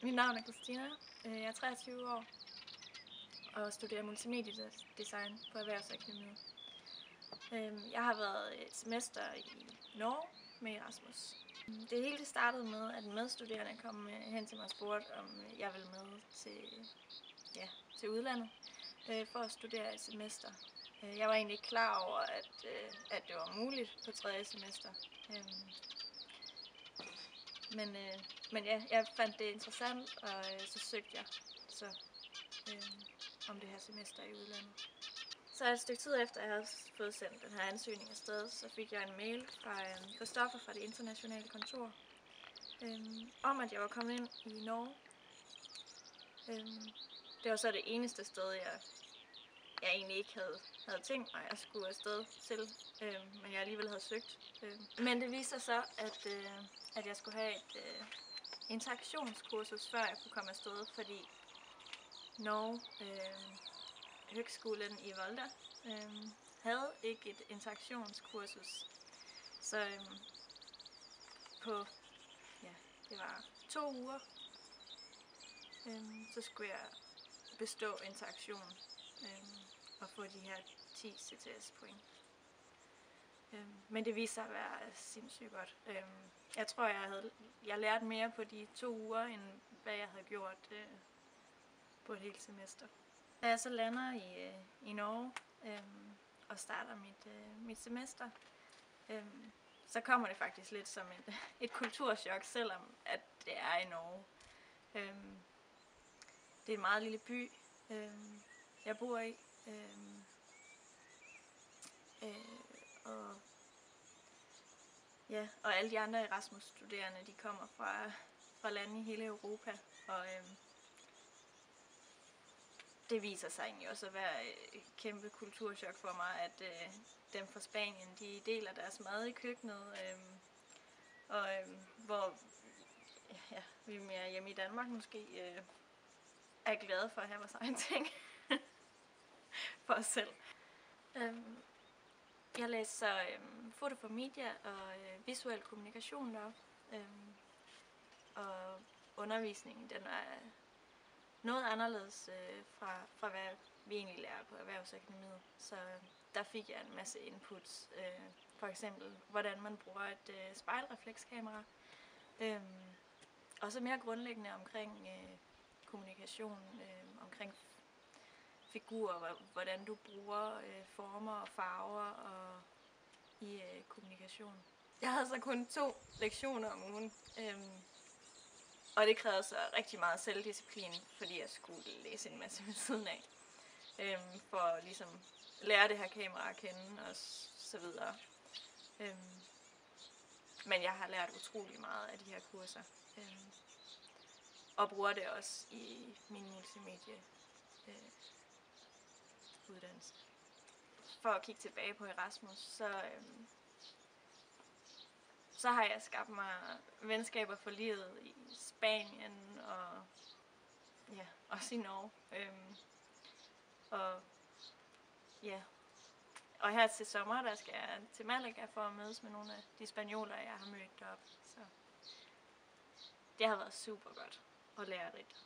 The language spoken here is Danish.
Mit navn er Christina. Jeg er 23 år og studerer multimediedesign på Erhvervsakademiet. Jeg har været et semester i Norge med Erasmus. Det hele startede med, at en medstuderende kom hen til mig og spurgte, om jeg ville med til udlandet for at studere et semester. Jeg var egentlig ikke klar over, at det var muligt på 3. semester. Men jeg fandt det interessant, og så søgte jeg om det her semester i udlandet. Så et stykke tid efter, jeg havde fået sendt den her ansøgning afsted, så fik jeg en mail fra Christoffer fra det internationale kontor, om at jeg var kommet ind i Norge. Det var så det eneste sted, jeg egentlig ikke havde tænkt mig, at jeg skulle afsted til, men jeg alligevel havde søgt. Men det viste sig så, at jeg skulle have et interaktionskursus, før jeg kunne komme afsted, fordi Norge, Høgskolen i Volda, havde ikke et interaktionskursus. Så det var 2 uger, så skulle jeg bestå interaktion og få de her 10 CTS-point. Men det viste sig at være sindssygt godt. Jeg tror, jeg lærte mere på de 2 uger, end hvad jeg havde gjort på et helt semester. Da jeg så lander i Norge og starter mit semester, så kommer det faktisk lidt som et kulturschok, selvom at det er i Norge. Det er en meget lille by, jeg bor i, og alle de andre Erasmus-studerende, de kommer fra lande i hele Europa, og det viser sig egentlig også at være et kæmpe kulturschok for mig, at dem fra Spanien, de deler deres mad i køkkenet, hvor vi mere hjemme i Danmark måske er glade for at have vores egen ting for os selv. Jeg læser foto for media og visuel kommunikation deroppe, og undervisningen den er noget anderledes fra hvad vi egentlig lærer på Erhvervsakademiet. Så der fik jeg en masse inputs, for eksempel hvordan man bruger et spejlreflekskamera, og så mere grundlæggende omkring kommunikation, omkring figurer, hvordan du bruger former og farver og i kommunikation. Jeg havde så kun 2 lektioner om ugen, og det krævede så rigtig meget selvdisciplin, fordi jeg skulle læse en masse ved siden af, for at ligesom lære det her kamera at kende og så videre. Men jeg har lært utrolig meget af de her kurser, og bruger det også i min multimedie uddannelse. For at kigge tilbage på Erasmus, så har jeg skabt mig venskaber for livet i Spanien og også i Norge. Og her til sommer, der skal jeg til Malaga for at mødes med nogle af de spanioler, jeg har mødt deroppe. Så det har været super godt og lærerigt.